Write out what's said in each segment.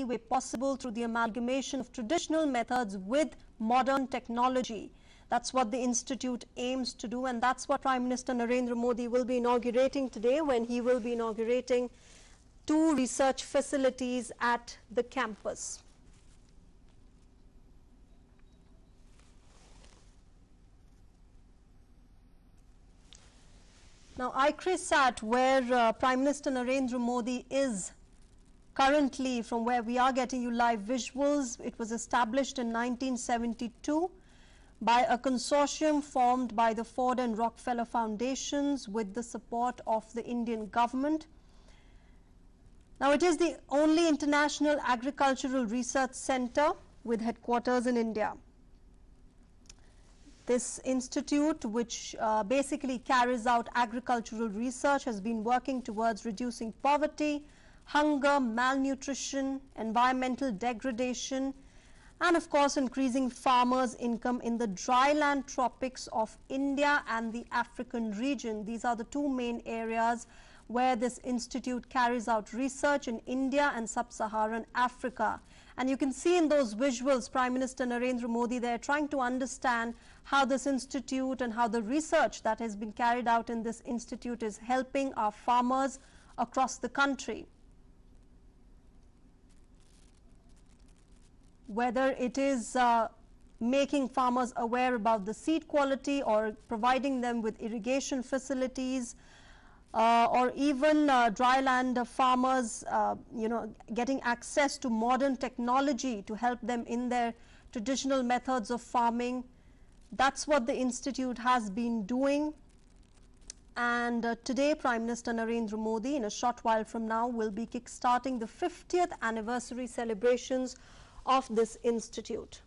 way possible through the amalgamation of traditional methods with modern technology. That's what the Institute aims to do, and that's what Prime Minister Narendra Modi will be inaugurating today when he will be inaugurating 2 research facilities at the campus. Now, ICRISAT, where Prime Minister Narendra Modi is currently, from where we are getting you live visuals, it was established in 1972 by a consortium formed by the Ford and Rockefeller Foundations with the support of the Indian government. Now, it is the only international agricultural research center with headquarters in India. This institute, which basically carries out agricultural research, has been working towards reducing poverty, hunger, malnutrition, environmental degradation, and of course increasing farmers' income in the dryland tropics of India and the African region. These are the 2 main areas where this institute carries out research in India and sub-Saharan Africa. And you can see in those visuals Prime Minister Narendra Modi there trying to understand how this institute and how the research that has been carried out in this institute is helping our farmers across the country. Whether it is making farmers aware about the seed quality or providing them with irrigation facilities, or even dryland farmers, getting access to modern technology to help them in their traditional methods of farming. That's what the Institute has been doing. And today, Prime Minister Narendra Modi, in a short while from now, will be kick-starting the 50th anniversary celebrations of this institute.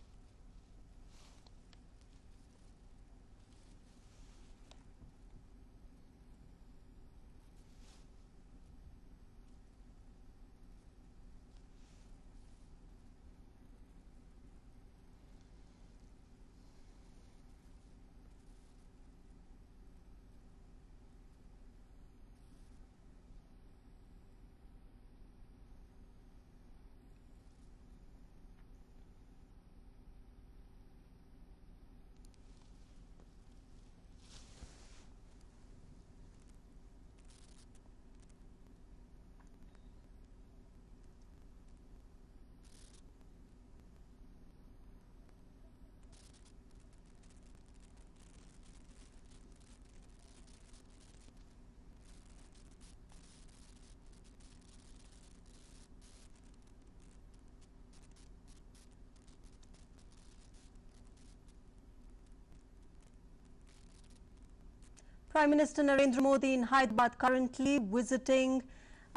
Prime Minister Narendra Modi in Hyderabad currently visiting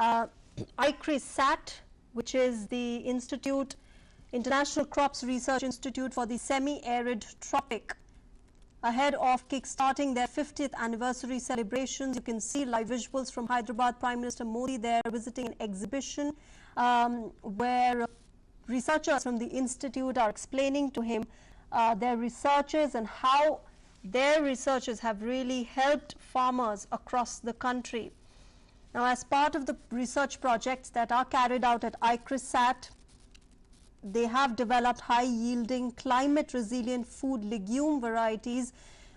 ICRISAT, which is the International Crops Research Institute for the Semi-Arid Tropic. Ahead of kick-starting their 50th anniversary celebrations, you can see live visuals from Hyderabad. Prime Minister Modi there visiting an exhibition where researchers from the institute are explaining to him their researches and how their researches have really helped farmers across the country. Now, as part of the research projects that are carried out at ICRISAT, they have developed high-yielding, climate-resilient food legume varieties,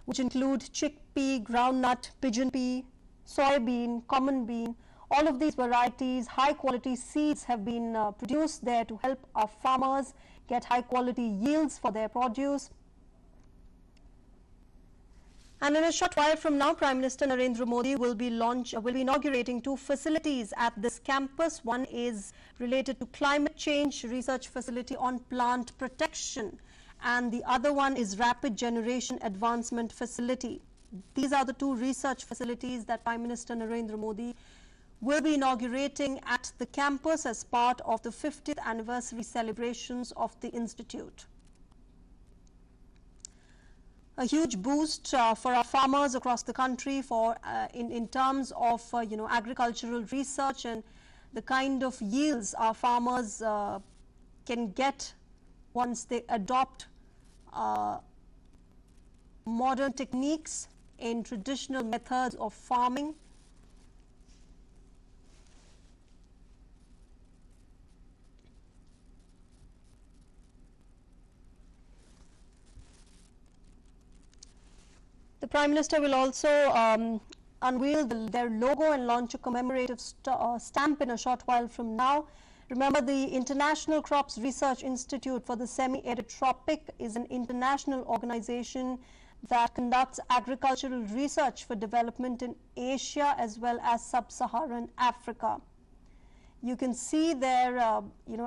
which include chickpea, groundnut, pigeon pea, soybean, common bean. All of these varieties, high-quality seeds have been produced there to help our farmers get high-quality yields for their produce. And in a short while from now, Prime Minister Narendra Modi will be inaugurating 2 facilities at this campus. One is related to climate change research facility on plant protection, and the other one is rapid generation advancement facility. These are the 2 research facilities that Prime Minister Narendra Modi will be inaugurating at the campus as part of the 50th anniversary celebrations of the institute. A huge boost for our farmers across the country in terms of agricultural research and the kind of yields our farmers can get once they adopt modern techniques in traditional methods of farming. Prime Minister will also unveil their logo and launch a commemorative stamp in a short while from now. Remember, the International Crops Research Institute for the Semi-Arid Tropic is an international organization that conducts agricultural research for development in Asia as well as sub-Saharan Africa. You can see their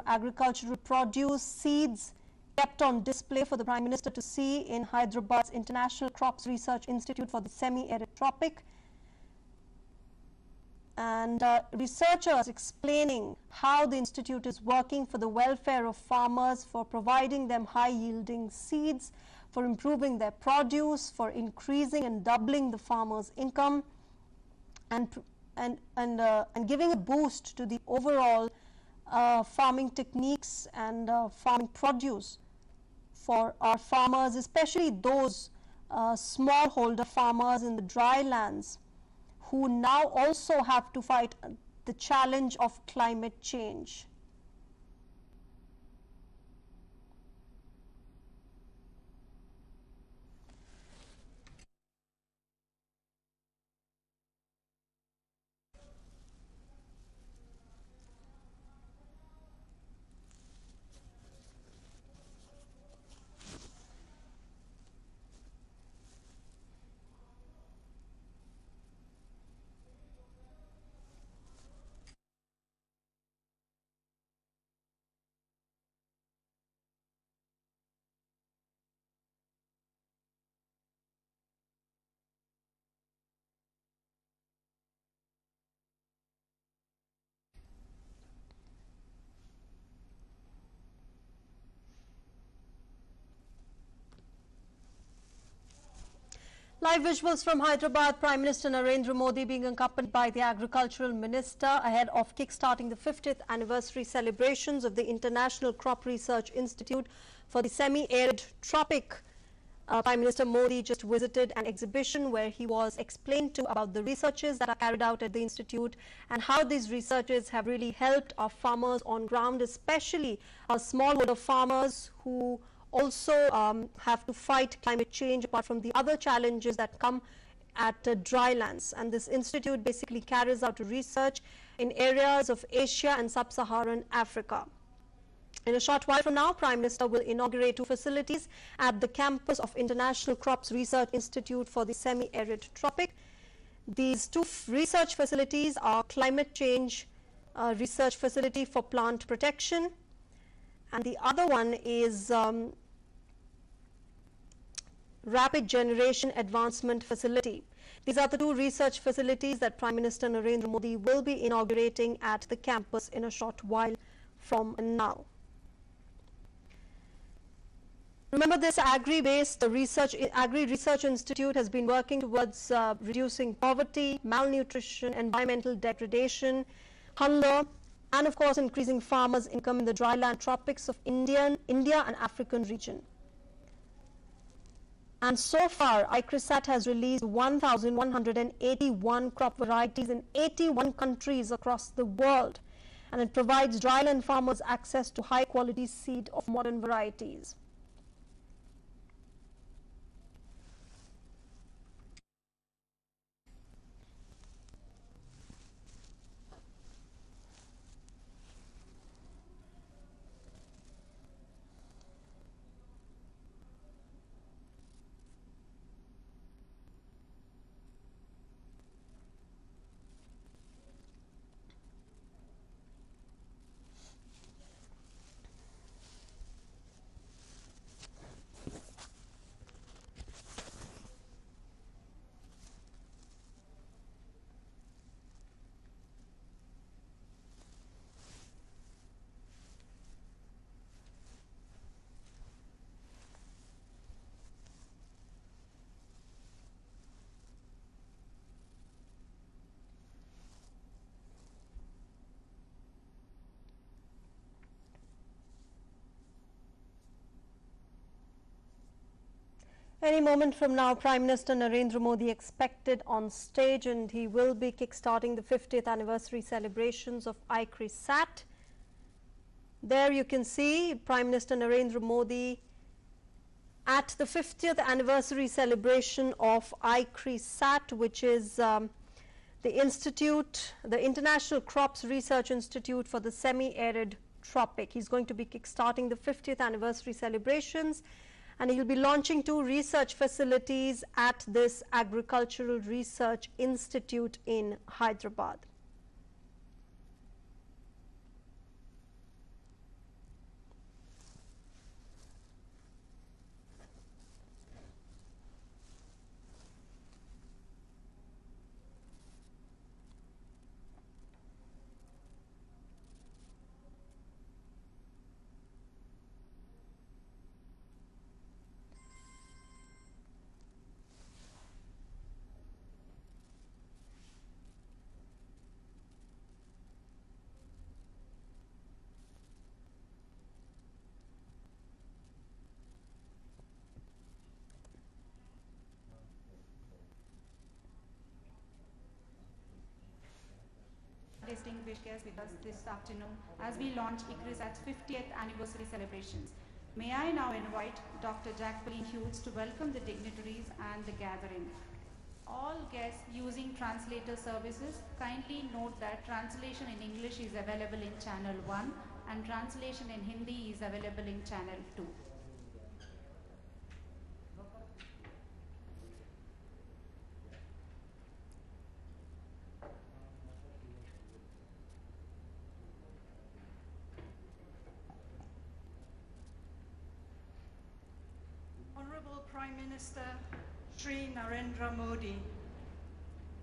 agricultural produce, seeds kept on display for the Prime Minister to see in Hyderabad's International Crops Research Institute for the Semi-Arid Tropic. And researchers explaining how the institute is working for the welfare of farmers, for providing them high-yielding seeds, for improving their produce, for increasing and doubling the farmers' income, and giving a boost to the overall farming techniques and farming produce for our farmers, especially those smallholder farmers in the dry lands who now also have to fight the challenge of climate change. Live visuals from Hyderabad, Prime Minister Narendra Modi being accompanied by the Agricultural Minister ahead of kick-starting the 50th anniversary celebrations of the International Crop Research Institute for the Semi-Arid Tropic. Prime Minister Modi just visited an exhibition where he was explained to about the researches that are carried out at the institute and how these researches have really helped our farmers on ground, especially our smallholder farmers who also have to fight climate change apart from the other challenges that come at dry lands. And this institute basically carries out research in areas of Asia and sub-Saharan Africa. In a short while from now, Prime Minister will inaugurate 2 facilities at the campus of International Crops Research Institute for the Semi-Arid Tropic. These 2 research facilities are climate change research facility for plant protection, and the other one is Rapid Generation Advancement Facility. These are the 2 research facilities that Prime Minister Narendra Modi will be inaugurating at the campus in a short while from now. Remember, this agri-based Agri-Research Institute has been working towards reducing poverty, malnutrition, environmental degradation, hunger, and of course increasing farmers' income in the dryland tropics of India and African region. And so far, ICRISAT has released 1,181 crop varieties in 81 countries across the world, and it provides dryland farmers access to high-quality seed of modern varieties. Any moment from now, Prime Minister Narendra Modi expected on stage, and he will be kick-starting the 50th anniversary celebrations of ICRISAT. There you can see Prime Minister Narendra Modi at the 50th anniversary celebration of ICRISAT, which is the institute, the International Crops Research Institute for the Semi-Arid Tropic. He's going to be kickstarting the 50th anniversary celebrations, and he'll be launching 2 research facilities at this Agricultural Research Institute in Hyderabad. Distinguished guests with us this afternoon as we launch ICRISAT's 50th anniversary celebrations. May I now invite Dr. Jacqueline Hughes to welcome the dignitaries and the gathering. All guests using translator services, kindly note that translation in English is available in channel 1 and translation in Hindi is available in channel 2. Honorable Prime Minister Shri Narendra Modi,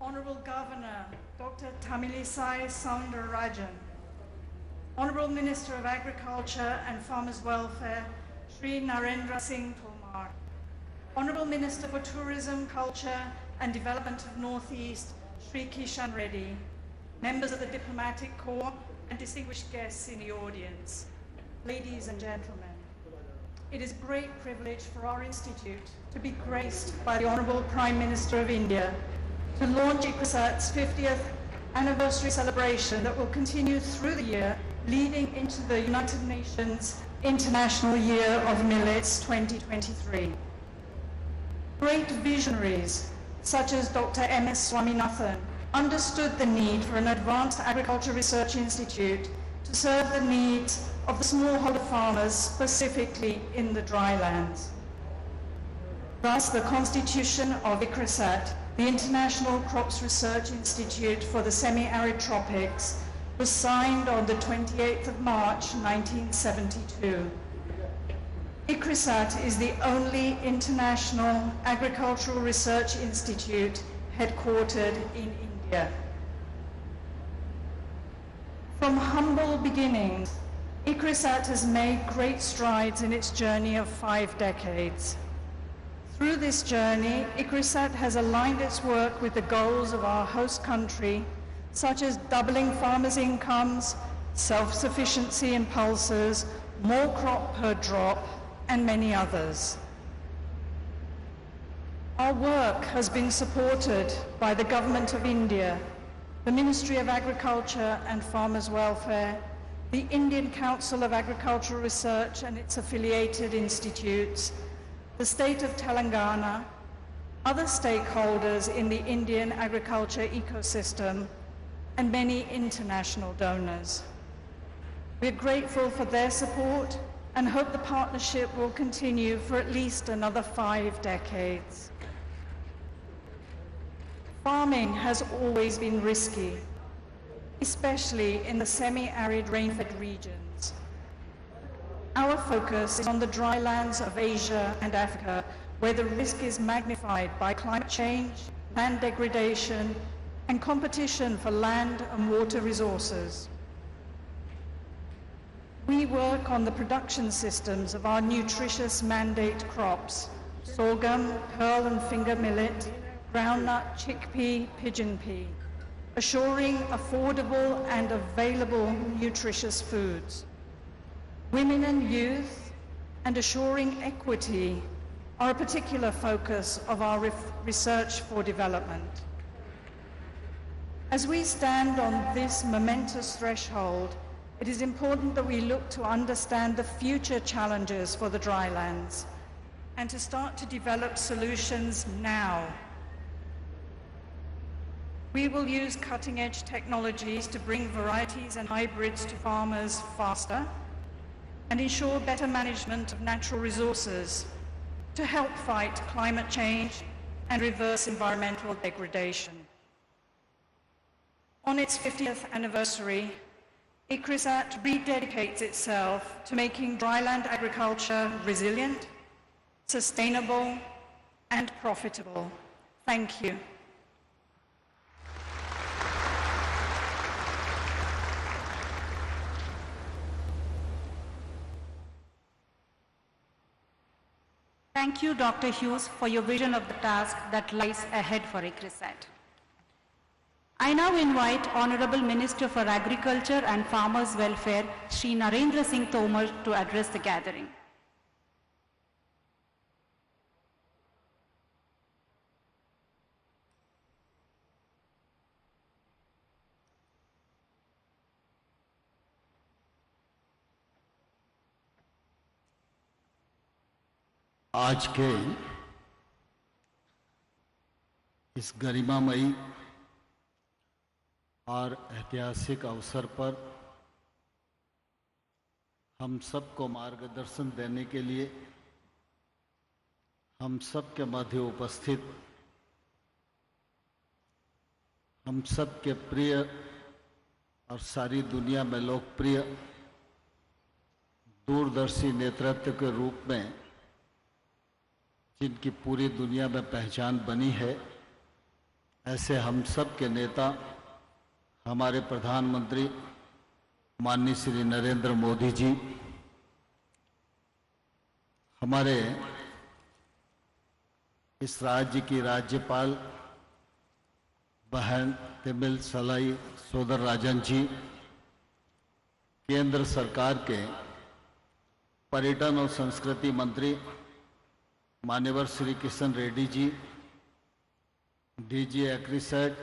Honorable Governor Dr. Tamilisai Soundararajan, Honorable Minister of Agriculture and Farmers Welfare Shri Narendra Singh Tomar, Honorable Minister for Tourism, Culture and Development of Northeast Shri Kishan Reddy, members of the Diplomatic Corps and distinguished guests in the audience, ladies and gentlemen. It is a great privilege for our institute to be graced by the Honourable Prime Minister of India to launch ICRISAT's 50th anniversary celebration that will continue through the year, leading into the United Nations International Year of Millets 2023. Great visionaries such as Dr. M.S. Swaminathan understood the need for an advanced agriculture research institute to serve the needs of the smallholder farmers, specifically in the drylands. Thus, the constitution of ICRISAT, the International Crops Research Institute for the Semi-Arid Tropics, was signed on the 28th of March, 1972. ICRISAT is the only international agricultural research institute headquartered in India. From humble beginnings, ICRISAT has made great strides in its journey of 5 decades. Through this journey, ICRISAT has aligned its work with the goals of our host country, such as doubling farmers' incomes, self-sufficiency in pulses, more crop per drop, and many others. Our work has been supported by the Government of India, the Ministry of Agriculture and Farmers Welfare, the Indian Council of Agricultural Research and its affiliated institutes, the state of Telangana, other stakeholders in the Indian agriculture ecosystem, and many international donors. We're grateful for their support and hope the partnership will continue for at least another 5 decades. Farming has always been risky, especially in the semi-arid rain-fed regions. Our focus is on the drylands of Asia and Africa, where the risk is magnified by climate change, land degradation, and competition for land and water resources. We work on the production systems of our nutritious mandate crops, sorghum, pearl and finger millet, groundnut, chickpea, pigeon pea, assuring affordable and available nutritious foods. Women and youth, and assuring equity are a particular focus of our research for development. As we stand on this momentous threshold, it is important that we look to understand the future challenges for the drylands and to start to develop solutions now. We will use cutting-edge technologies to bring varieties and hybrids to farmers faster and ensure better management of natural resources to help fight climate change and reverse environmental degradation. On its 50th anniversary, ICRISAT rededicates itself to making dryland agriculture resilient, sustainable, and profitable. Thank you. Thank you, Dr. Hughes, for your vision of the task that lies ahead for ICRISAT. I now invite Honorable Minister for Agriculture and Farmers' Welfare, Shri Narendra Singh Tomar, to address the gathering. आज के इस गरिमामयी और ऐतिहासिक अवसर पर हम सबको मार्गदर्शन देने के लिए हम सबके मध्य उपस्थित हम सबके प्रिय और सारी दुनिया में लोकप्रिय दूरदर्शी नेतृत्व के रूप में जिनकी पूरी दुनिया में पहचान बनी है, ऐसे हम सब के नेता हमारे प्रधानमंत्री माननीय श्री नरेंद्र मोदी जी, हमारे इस राज्य की राज्यपाल बहन तिमिल सलाई सोदर राजन जी, केंद्र सरकार के पर्यटन और संस्कृति मंत्री मान्यवर Shri Kishan Reddy ji, DG ICRISAT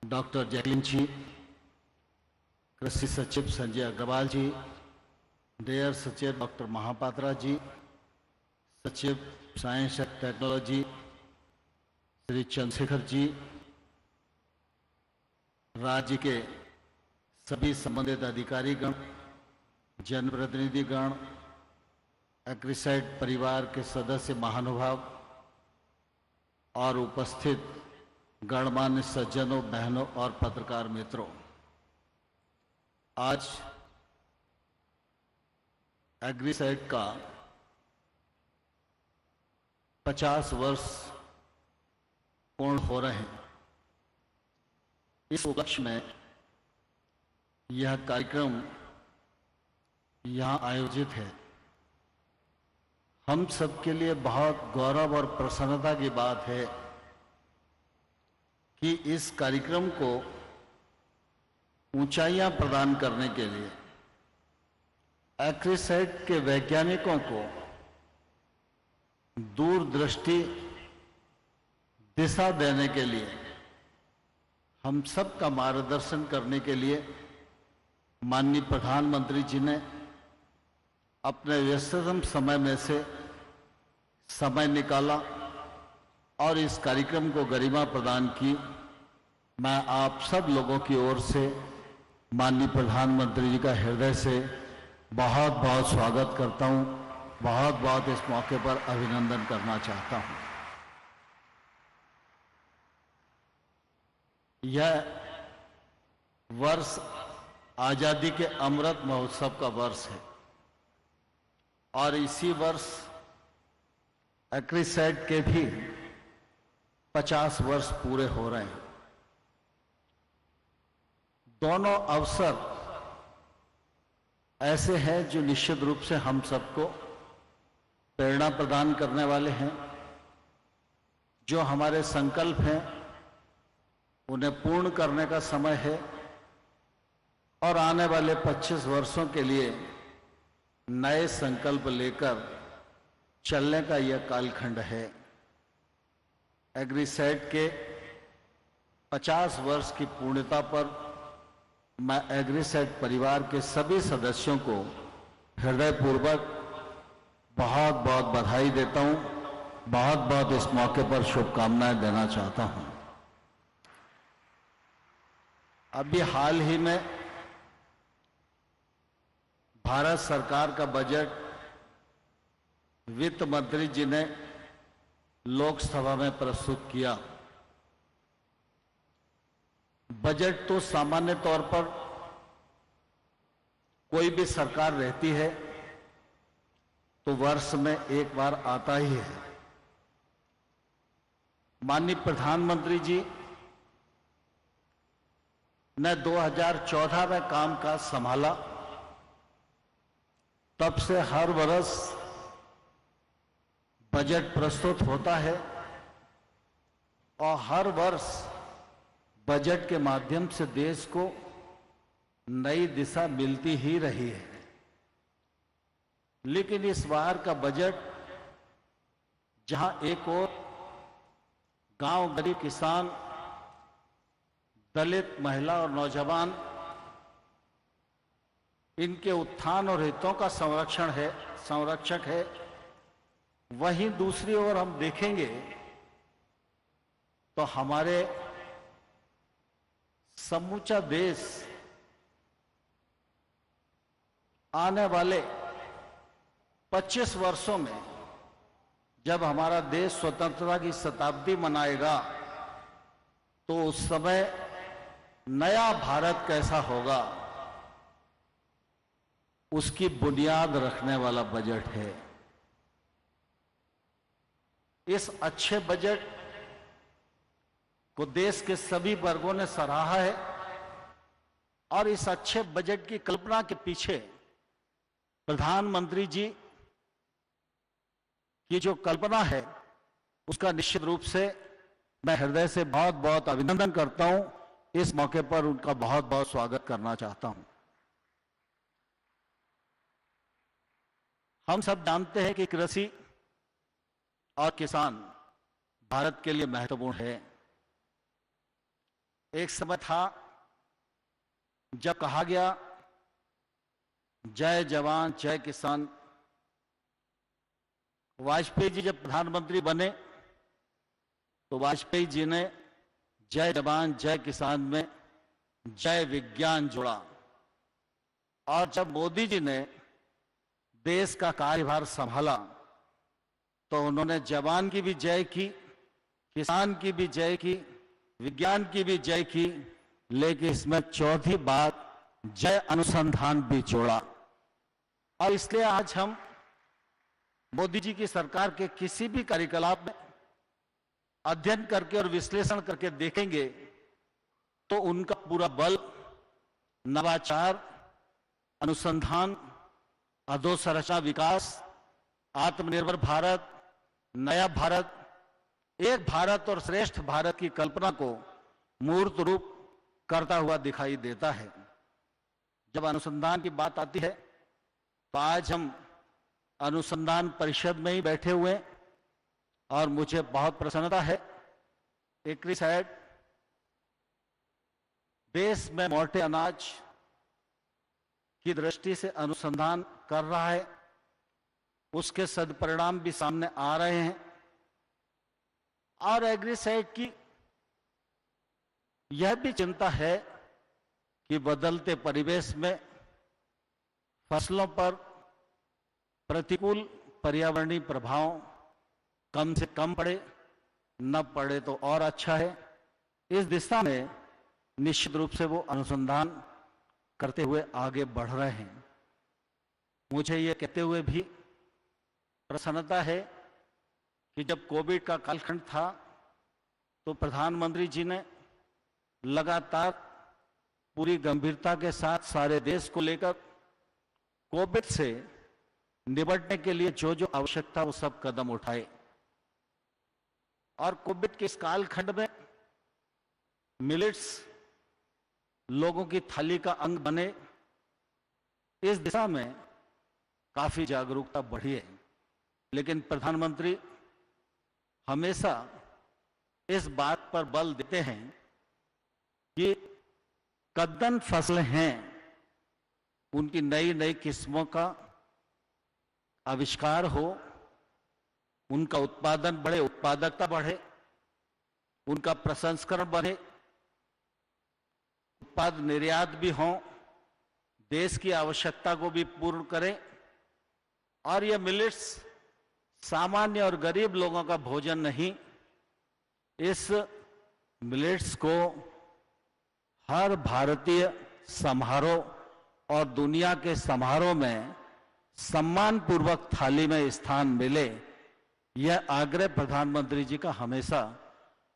doctor Jacqueline ji, कृषि सचिव संजय अग्रवाल जी, डेयर सचिव डॉक्टर महापात्रा जी, सचिव science and technology Shri Chandrashekhar ji, राज्य के सभी संबंधित अधिकारीगण, जनप्रतिनिधिगण, ICRISAT परिवार के सदस्य महानुभाव और उपस्थित गणमान्य सज्जनों, बहनों और पत्रकार मित्रों, आज ICRISAT का 50 वर्ष पूर्ण हो रहे हैं। इस उपलक्ष्य में यह कार्यक्रम यहाँ आयोजित है। हम सबके लिए बहुत गौरव और प्रसन्नता की बात है कि इस कार्यक्रम को ऊंचाइयां प्रदान करने के लिए ICRISAT के वैज्ञानिकों को दूरदृष्टि दिशा देने के लिए, हम सब का मार्गदर्शन करने के लिए माननीय प्रधानमंत्री जी ने अपने व्यस्ततम समय में से समय निकाला और इस कार्यक्रम को गरिमा प्रदान की। मैं आप सब लोगों की ओर से माननीय प्रधानमंत्री जी का हृदय से बहुत बहुत स्वागत करता हूं, बहुत बहुत इस मौके पर अभिनंदन करना चाहता हूं। यह वर्ष आजादी के अमृत महोत्सव का वर्ष है और इसी वर्ष ICRISAT के भी 50 वर्ष पूरे हो रहे हैं। दोनों अवसर ऐसे हैं जो निश्चित रूप से हम सबको प्रेरणा प्रदान करने वाले हैं। जो हमारे संकल्प हैं उन्हें पूर्ण करने का समय है और आने वाले 25 वर्षों के लिए नए संकल्प लेकर चलने का यह कालखंड है। ICRISAT के 50 वर्ष की पूर्णता पर मैं ICRISAT परिवार के सभी सदस्यों को हृदयपूर्वक बहुत बहुत बधाई देता हूं, बहुत बहुत इस मौके पर शुभकामनाएं देना चाहता हूं। अभी हाल ही में भारत सरकार का बजट वित्त मंत्री जी ने लोकसभा में प्रस्तुत किया। बजट तो सामान्य तौर पर कोई भी सरकार रहती है तो वर्ष में एक बार आता ही है। माननीय प्रधानमंत्री जी ने 2014 में कामकाज संभाला, तब से हर वर्ष बजट प्रस्तुत होता है और हर वर्ष बजट के माध्यम से देश को नई दिशा मिलती ही रही है। लेकिन इस बार का बजट, जहां एक ओर गांव, गरीब, किसान, दलित, महिला और नौजवान, इनके उत्थान और हितों का संरक्षक है, वहीं दूसरी ओर हम देखेंगे तो हमारे समूचा देश आने वाले 25 वर्षों में, जब हमारा देश स्वतंत्रता की शताब्दी मनाएगा, तो उस समय नया भारत कैसा होगा, उसकी बुनियाद रखने वाला बजट है। इस अच्छे बजट को देश के सभी वर्गों ने सराहा है और इस अच्छे बजट की कल्पना के पीछे प्रधानमंत्री जी की जो कल्पना है, उसका निश्चित रूप से मैं हृदय से बहुत बहुत अभिनंदन करता हूं। इस मौके पर उनका बहुत बहुत स्वागत करना चाहता हूं। हम सब जानते हैं कि कृषि और किसान भारत के लिए महत्वपूर्ण है। एक समय था जब कहा गया जय जवान जय किसान। वाजपेयी जी जब प्रधानमंत्री बने तो वाजपेयी जी ने जय जवान जय किसान में जय विज्ञान जोड़ा, और जब मोदी जी ने देश का कार्यभार संभाला तो उन्होंने जवान की भी जय की, किसान की भी जय की, विज्ञान की भी जय की, लेकिन इसमें चौथी बात जय अनुसंधान भी जोड़ा। और इसलिए आज हम मोदी जी की सरकार के किसी भी कार्यकलाप में अध्ययन करके और विश्लेषण करके देखेंगे तो उनका पूरा बल नवाचार, अनुसंधान, अधोसंरचना विकास, आत्मनिर्भर भारत, नया भारत, एक भारत और श्रेष्ठ भारत की कल्पना को मूर्त रूप करता हुआ दिखाई देता है। जब अनुसंधान की बात आती है तो आज हम अनुसंधान परिषद में ही बैठे हुए हैं और मुझे बहुत प्रसन्नता है। ICRISAT देश में मोटे अनाज की दृष्टि से अनुसंधान कर रहा है, उसके सदपरिणाम भी सामने आ रहे हैं। और ICRISAT की यह भी चिंता है कि बदलते परिवेश में फसलों पर प्रतिकूल पर्यावरणीय प्रभाव कम से कम पड़े, न पड़े तो और अच्छा है। इस दिशा में निश्चित रूप से वो अनुसंधान करते हुए आगे बढ़ रहे हैं। मुझे ये कहते हुए भी प्रसन्नता है कि जब कोविड का कालखंड था तो प्रधानमंत्री जी ने लगातार पूरी गंभीरता के साथ सारे देश को लेकर कोविड से निपटने के लिए जो जो आवश्यकता वो सब कदम उठाए। और कोविड के इस कालखंड में मिलेट्स लोगों की थाली का अंग बने, इस दिशा में काफी जागरूकता बढ़ी है। लेकिन प्रधानमंत्री हमेशा इस बात पर बल देते हैं कि कद्दन फसलें हैं, उनकी नई नई किस्मों का आविष्कार हो, उनका उत्पादन बढ़े, उत्पादकता बढ़े, उनका प्रसंस्करण बढ़े, उत्पाद निर्यात भी हो, देश की आवश्यकता को भी पूर्ण करें। और यह मिलेट्स सामान्य और गरीब लोगों का भोजन नहीं, इस मिलेट्स को हर भारतीय समारोह और दुनिया के समारोह में सम्मान पूर्वक थाली में स्थान मिले, यह आग्रह प्रधानमंत्री जी का हमेशा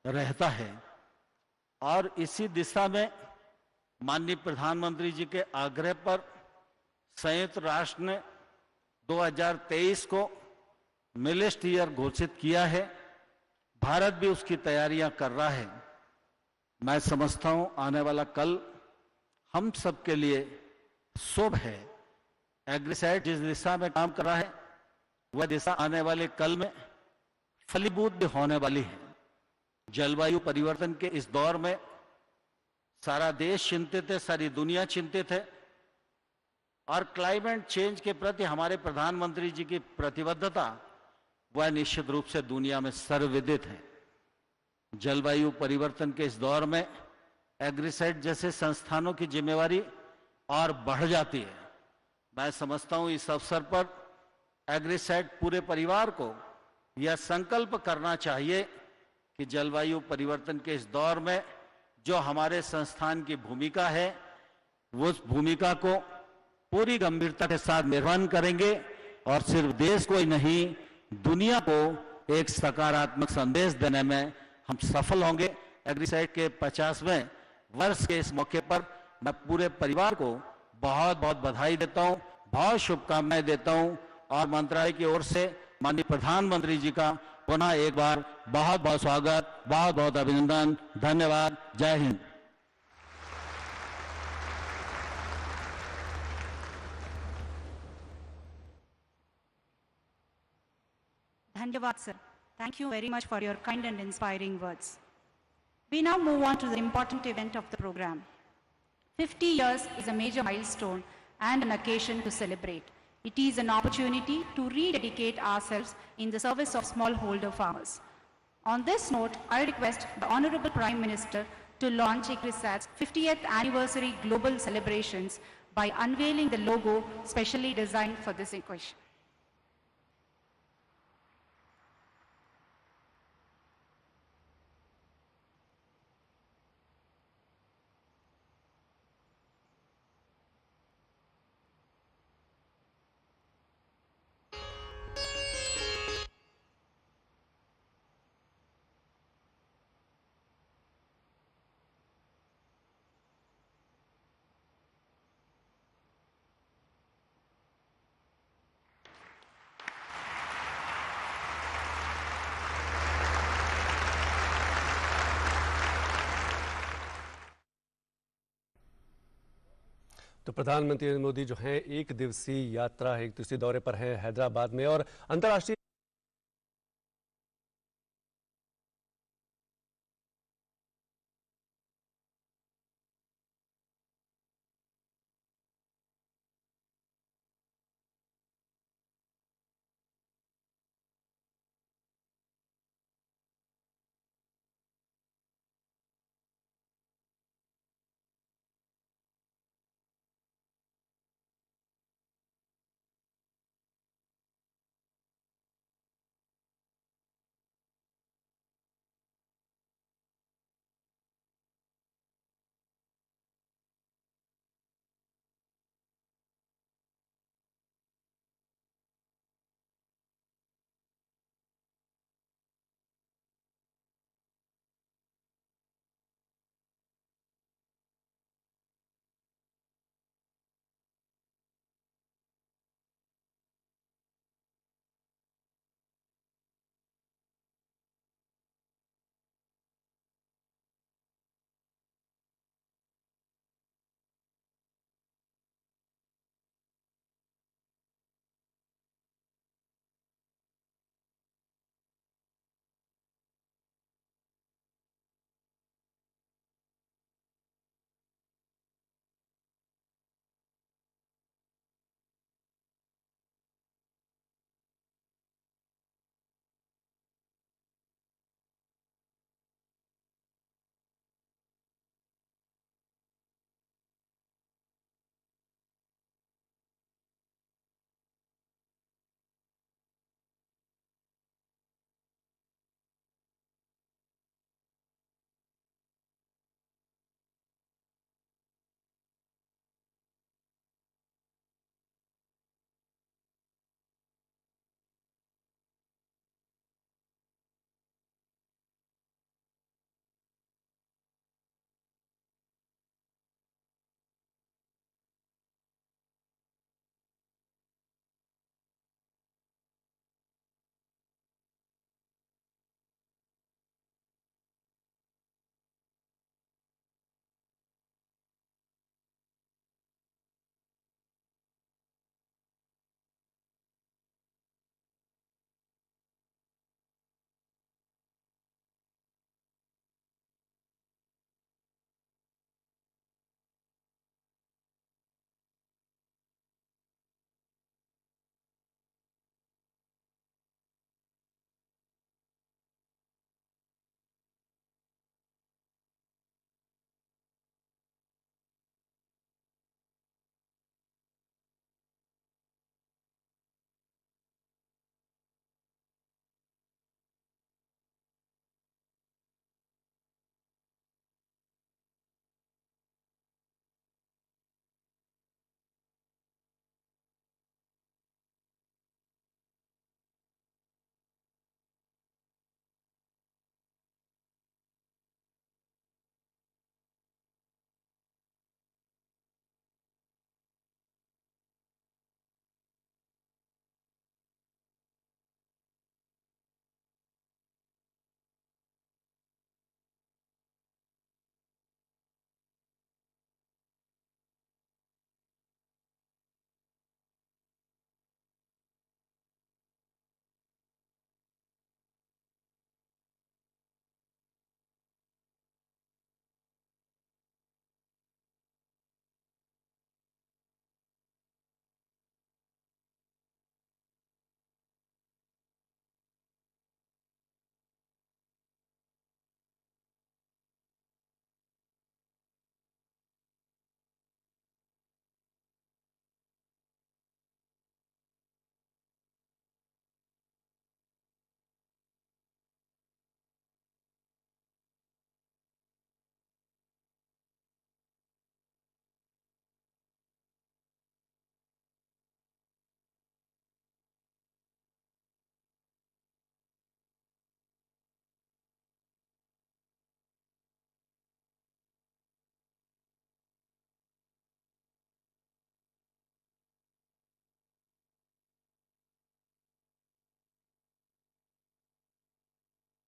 रहता है। और इसी दिशा में माननीय प्रधानमंत्री जी के आग्रह पर संयुक्त राष्ट्र ने 2023 को मिलेट ईयर घोषित किया है। भारत भी उसकी तैयारियां कर रहा है। मैं समझता हूं आने वाला कल हम सबके लिए शुभ है। एग्रीसैट जिस दिशा में काम कर रहा है, वह दिशा आने वाले कल में फलीभूत भी होने वाली है। जलवायु परिवर्तन के इस दौर में सारा देश चिंतित है, सारी दुनिया चिंतित है, और क्लाइमेट चेंज के प्रति हमारे प्रधानमंत्री जी की प्रतिबद्धता वह निश्चित रूप से दुनिया में सर्वविदित है। जलवायु परिवर्तन के इस दौर में एग्रीसैट जैसे संस्थानों की जिम्मेवारी और बढ़ जाती है। मैं समझता हूं इस अवसर पर एग्रीसैट पूरे परिवार को यह संकल्प करना चाहिए कि जलवायु परिवर्तन के इस दौर में जो हमारे संस्थान की भूमिका है, वो उस भूमिका को पूरी गंभीरता के साथ निर्वहन करेंगे और सिर्फ देश को ही नहीं, दुनिया को एक सकारात्मक संदेश देने में हम सफल होंगे। एग्रीसैट के 50वें वर्ष के इस मौके पर मैं पूरे परिवार को बहुत बहुत बधाई देता हूं, बहुत शुभकामनाएं देता हूं, और मंत्रालय की ओर से माननीय प्रधानमंत्री जी का पुनः एक बार बहुत बहुत स्वागत, बहुत बहुत अभिनंदन, धन्यवाद। जय Hind. Dhanyavad, sir. Thank you very much for your kind and inspiring words. We now move on to the important event of the program. 50 years is a major milestone and an occasion to celebrate. It is an opportunity to rededicate ourselves in the service of smallholder farmers. On this note, I request the Honorable Prime Minister to launch ICRISAT's 50th anniversary global celebrations by unveiling the logo specially designed for this occasion. तो प्रधानमंत्री नरेंद्र मोदी जो हैं एक दिवसीय यात्रा, एक दिवसीय दौरे पर हैं हैदराबाद में, और अंतर्राष्ट्रीय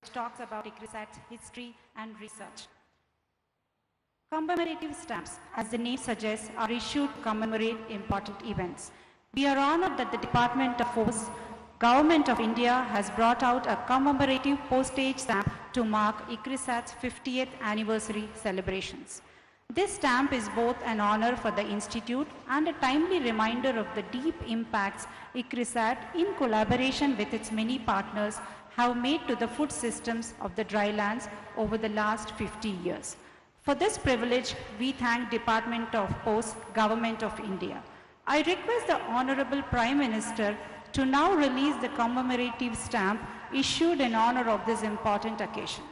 which talks about ICRISAT's history and research. Commemorative stamps, as the name suggests, are issued to commemorate important events. We are honored that the Department of Force, Government of India has brought out a commemorative postage stamp to mark ICRISAT's 50th anniversary celebrations. This stamp is both an honor for the Institute and a timely reminder of the deep impacts ICRISAT, in collaboration with its many partners, have made to the food systems of the drylands over the last 50 years. For this privilege, we thank Department of Post, Government of India. I request the Honorable Prime Minister to now release the commemorative stamp issued in honor of this important occasion.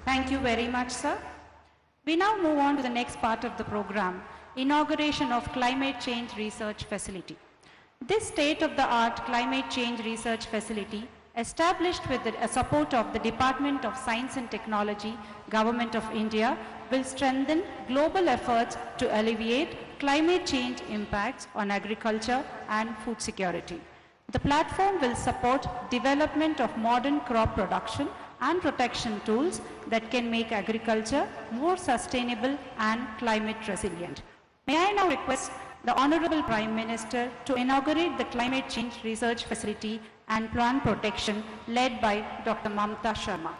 Thank you very much, sir. We now move on to the next part of the program, inauguration of Climate Change Research Facility. This state-of-the-art climate change research facility, established with the support of the Department of Science and Technology, Government of India, will strengthen global efforts to alleviate climate change impacts on agriculture and food security. The platform will support development of modern crop production and protection tools that can make agriculture more sustainable and climate resilient. May I now request the Honorable Prime Minister to inaugurate the Climate Change Research Facility and Plant Protection led by Dr. Mamta Sharma.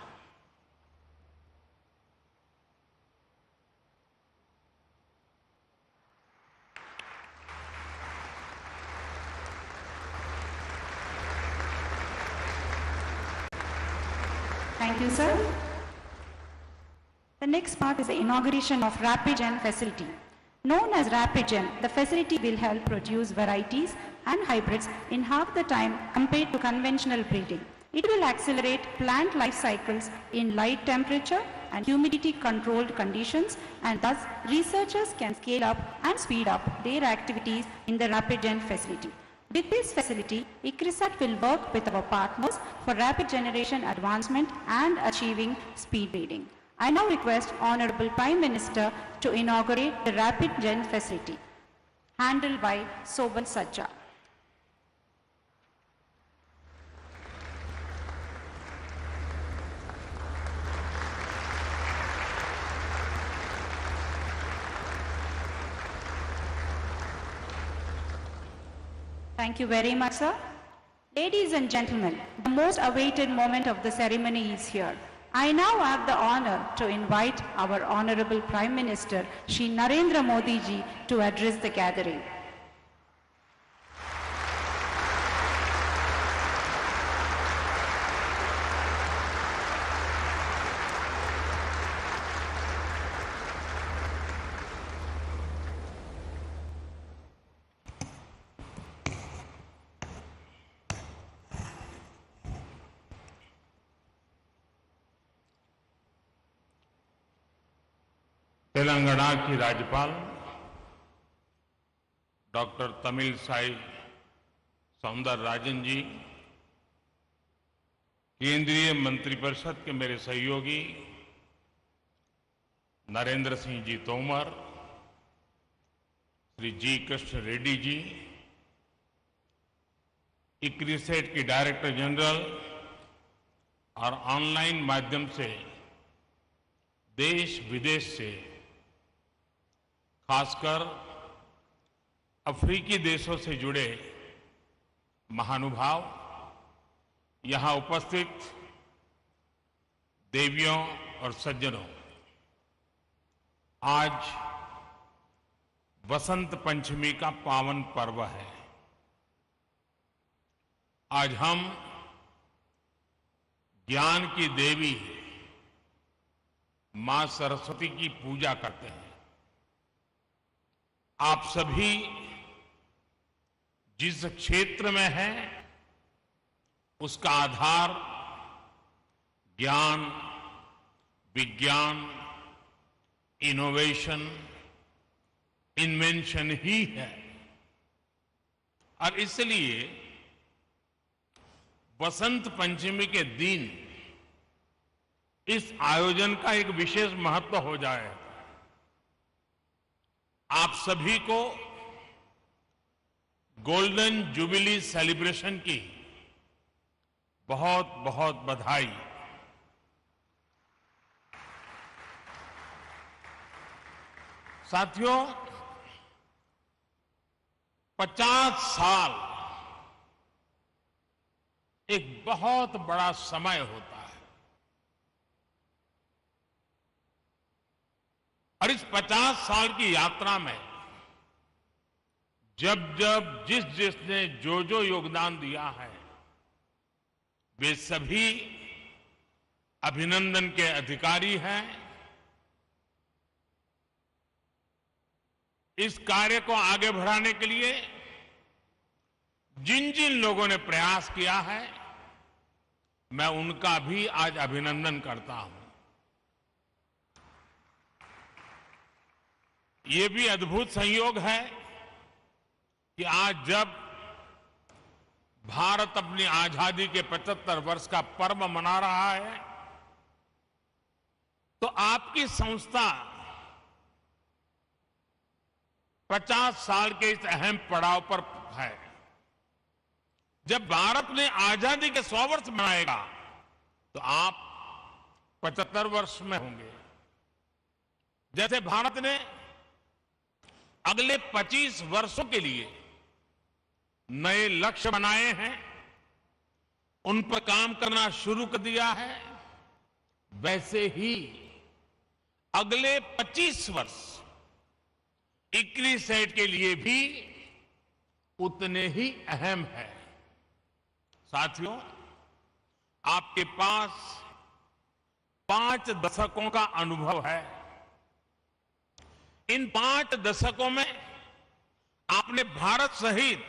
Thank you, sir. The next part is the inauguration of RapidGen facility. Known as RapidGen, the facility will help produce varieties and hybrids in half the time compared to conventional breeding. It will accelerate plant life cycles in light temperature and humidity controlled conditions, and thus researchers can scale up and speed up their activities in the RapidGen facility. With this facility, ICRISAT will work with our partners for rapid generation advancement and achieving speed breeding. I now request Honorable Prime Minister to inaugurate the RapidGen facility, handled by Soban Sajja. Thank you very much, sir. Ladies and gentlemen, the most awaited moment of the ceremony is here. I now have the honor to invite our Honorable Prime Minister, Shri Narendra Modi ji, to address the gathering. Telangana की राज्यपाल doctor Tamilisai Soundararajan जी, केंद्रीय मंत्रिपरिषद के मेरे सहयोगी नरेंद्र सिंह जी तोमर, श्री जी Krishna Reddy ji, ICRISAT की director general और online माध्यम से देश विदेश से, खासकर अफ्रीकी देशों से जुड़े महानुभाव, यहां उपस्थित देवियों और सज्जनों, आज वसंत पंचमी का पावन पर्व है। आज हम ज्ञान की देवी मां सरस्वती की पूजा करते हैं। आप सभी जिस क्षेत्र में हैं, उसका आधार ज्ञान, विज्ञान, इनोवेशन, इन्वेंशन ही है। और इसलिए वसंत पंचमी के दिन इस आयोजन का एक विशेष महत्व हो जाए। आप सभी को गोल्डन जुबिली सेलिब्रेशन की बहुत बहुत बधाई। साथियों, 50 साल एक बहुत बड़ा समय होता है और इस 50 साल की यात्रा में जब जब जिसने जो योगदान दिया है वे सभी अभिनंदन के अधिकारी हैं। इस कार्य को आगे बढ़ाने के लिए जिन जिन लोगों ने प्रयास किया है मैं उनका भी आज अभिनंदन करता हूं। ये भी अद्भुत संयोग है कि आज जब भारत अपनी आजादी के 75 वर्ष का पर्व मना रहा है तो आपकी संस्था 50 साल के इस अहम पड़ाव पर है। जब भारत ने आजादी के 100 वर्ष मनाएगा तो आप 75 वर्ष में होंगे। जैसे भारत ने अगले 25 वर्षों के लिए नए लक्ष्य बनाए हैं, उन पर काम करना शुरू कर दिया है, वैसे ही अगले 25 वर्ष ICRISAT के लिए भी उतने ही अहम है। साथियों, आपके पास 5 दशकों का अनुभव है। इन 5 दशकों में आपने भारत सहित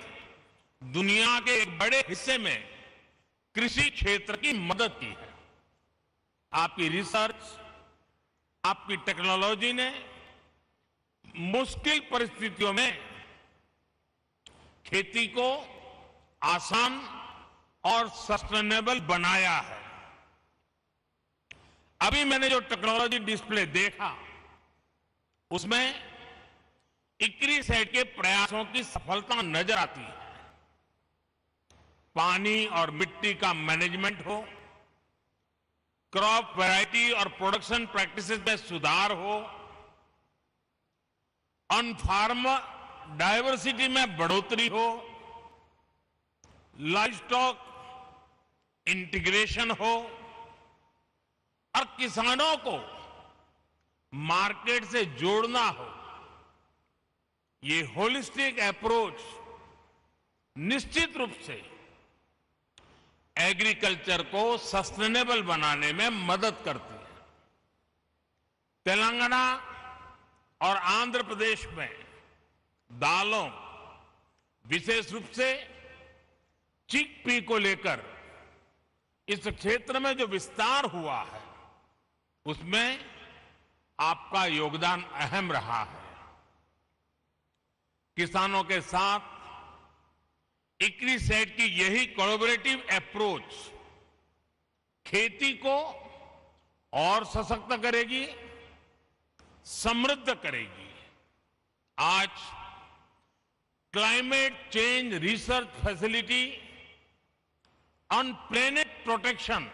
दुनिया के एक बड़े हिस्से में कृषि क्षेत्र की मदद की है। आपकी रिसर्च, आपकी टेक्नोलॉजी ने मुश्किल परिस्थितियों में खेती को आसान और सस्टेनेबल बनाया है। अभी मैंने जो टेक्नोलॉजी डिस्प्ले देखा उसमें ICRISAT के प्रयासों की सफलता नजर आती है। पानी और मिट्टी का मैनेजमेंट हो, क्रॉप वैरायटी और प्रोडक्शन प्रैक्टिसेस में सुधार हो, ऑन फार्म डायवर्सिटी में बढ़ोतरी हो, लाइव स्टॉक इंटीग्रेशन हो और किसानों को मार्केट से जोड़ना हो। ये होलिस्टिक अप्रोच निश्चित रूप से एग्रीकल्चर को सस्टेनेबल बनाने में मदद करती है। तेलंगाना और आंध्र प्रदेश में दालों, विशेष रूप से चिकपी को लेकर इस क्षेत्र में जो विस्तार हुआ है उसमें आपका योगदान अहम रहा है। किसानों के साथ ICRISAT की यही कोलैबोरेटिव अप्रोच खेती को और सशक्त करेगी, समृद्ध करेगी। आज climate change research facility on planet protection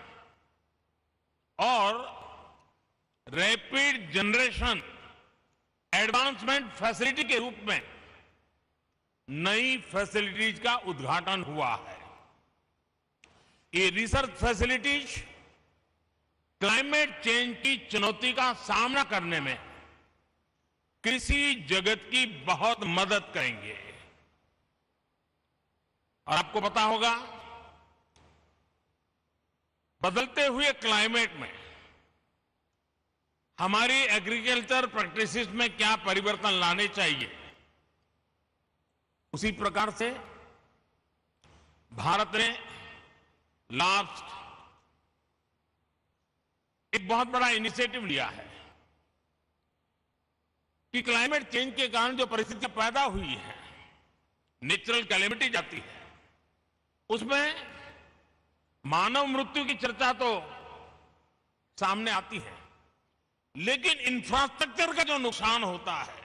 और रैपिड जनरेशन एडवांसमेंट फैसिलिटी के रूप में नई फैसिलिटीज का उद्घाटन हुआ है। ये रिसर्च फैसिलिटीज क्लाइमेट चेंज की चुनौती का सामना करने में कृषि जगत की बहुत मदद करेंगे। और आपको पता होगा, बदलते हुए क्लाइमेट में हमारी एग्रीकल्चर प्रैक्टिसेस में क्या परिवर्तन लाने चाहिए, उसी प्रकार से भारत ने लास्ट एक बहुत बड़ा इनिशिएटिव लिया है। कि क्लाइमेट चेंज के कारण जो परिस्थितियां पैदा हुई है, नेचुरल कैलेमिटी जाती है, उसमें मानव मृत्यु की चर्चा तो सामने आती है, लेकिन इंफ्रास्ट्रक्चर का जो नुकसान होता है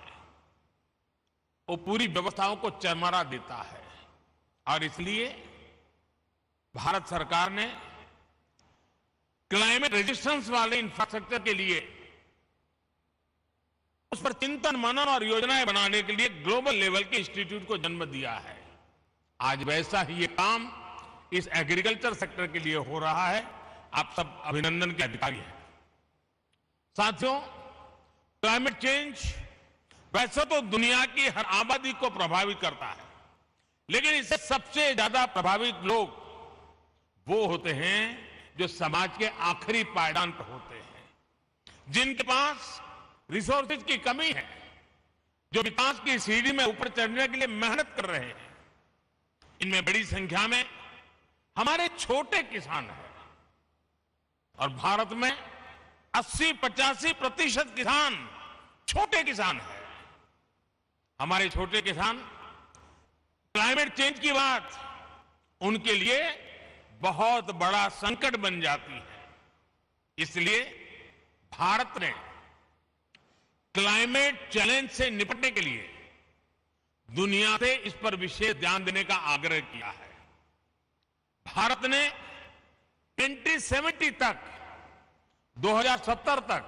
वो पूरी व्यवस्थाओं को चरमरा देता है। और इसलिए भारत सरकार ने क्लाइमेट रेजिस्टेंस वाले इंफ्रास्ट्रक्चर के लिए उस पर चिंतन मनन और योजनाएं बनाने के लिए ग्लोबल लेवल के इंस्टीट्यूट को जन्म दिया है। आज वैसा ही ये काम इस एग्रीकल्चर सेक्टर के लिए हो रहा है। आप सब अभिनंदन के अधिकारी हैं। साथियों, क्लाइमेट चेंज वैसे तो दुनिया की हर आबादी को प्रभावित करता है, लेकिन इससे सबसे ज्यादा प्रभावित लोग वो होते हैं जो समाज के आखिरी पायदान पर होते हैं, जिनके पास रिसोर्सेज की कमी है, जो विकास की सीढ़ी में ऊपर चढ़ने के लिए मेहनत कर रहे हैं। इनमें बड़ी संख्या में हमारे छोटे किसान हैं और भारत में 80-85% किसान छोटे किसान हैं। हमारे छोटे किसान क्लाइमेट चेंज की बात उनके लिए बहुत बड़ा संकट बन जाती है। इसलिए भारत ने क्लाइमेट चैलेंज से निपटने के लिए दुनिया से इस पर विशेष ध्यान देने का आग्रह किया है। भारत ने 2070 तक 2070 तक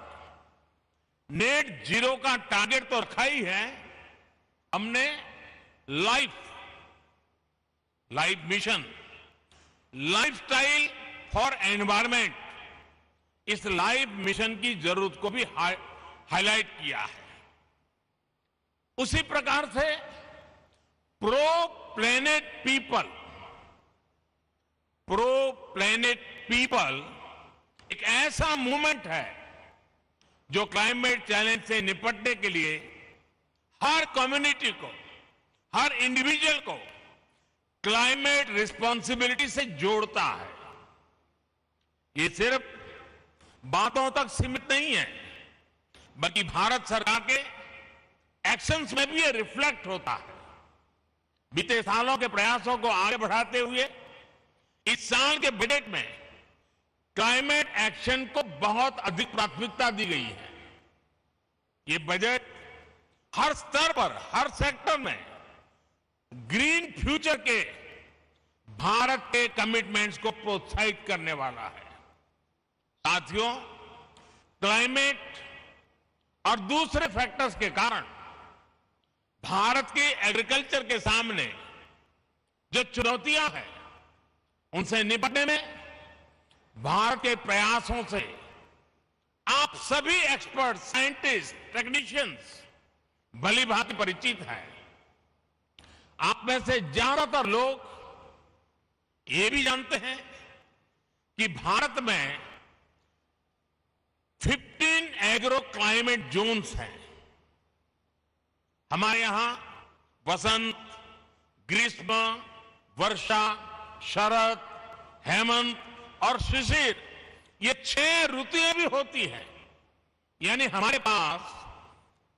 नेट जीरो का टारगेट तो रखा ही है। हमने life mission, lifestyle for environment, इस लाइफ मिशन की जरूरत को भी हाईलाइट किया है। उसी प्रकार से प्रो प्लेनेट पीपल एक ऐसा मूवमेंट है जो क्लाइमेट चैलेंज से निपटने के लिए हर कम्युनिटी को, हर इंडिविजुअल को क्लाइमेट रिस्पॉन्सिबिलिटी से जोड़ता है। ये सिर्फ बातों तक सीमित नहीं है, बल्कि भारत सरकार के एक्शंस में भी ये रिफ्लेक्ट होता है। बीते सालों के प्रयासों को आगे बढ़ाते हुए इस साल के बजट में क्लाइमेट एक्शन को बहुत अधिक प्राथमिकता दी गई है। ये बजट हर स्तर पर, हर सेक्टर में ग्रीन फ्यूचर के भारत के कमिटमेंट्स को प्रोत्साहित करने वाला है। साथियों, क्लाइमेट और दूसरे फैक्टर्स के कारण भारत के एग्रीकल्चर के सामने जो चुनौतियां हैं, उनसे निपटने में भारत के प्रयासों से आप सभी एक्सपर्ट, साइंटिस्ट, टेक्नीशियंस भली भांति परिचित हैं। आप में से ज्यादातर लोग ये भी जानते हैं कि भारत में 15 एग्रो क्लाइमेट जोन्स हैं। हमारे यहां वसंत, ग्रीष्म, वर्षा, शरद, हेमंत और शिशिर, ये 6 ऋतुएं भी होती हैं। यानी हमारे पास